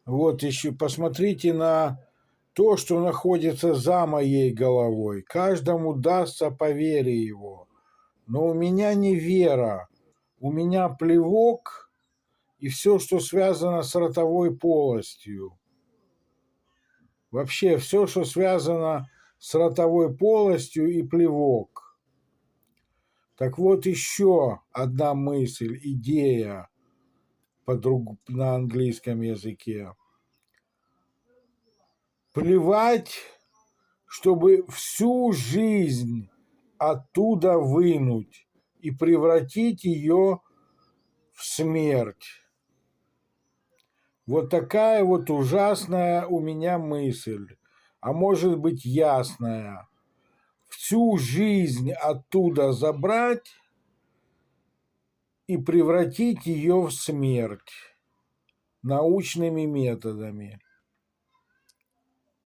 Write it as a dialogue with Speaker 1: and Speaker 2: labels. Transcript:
Speaker 1: Вот еще посмотрите на то, что находится за моей головой. Каждому дастся по вере его. Но у меня не вера, у меня плевок и все, что связано с ротовой полостью. Вообще все, что связано с ротовой полостью и плевок. Так вот еще одна мысль, идея на английском языке. Плевать, чтобы всю жизнь оттуда вынуть и превратить ее в смерть. Вот такая вот ужасная у меня мысль, а может быть ясная. Всю жизнь оттуда забрать и превратить ее в смерть научными методами.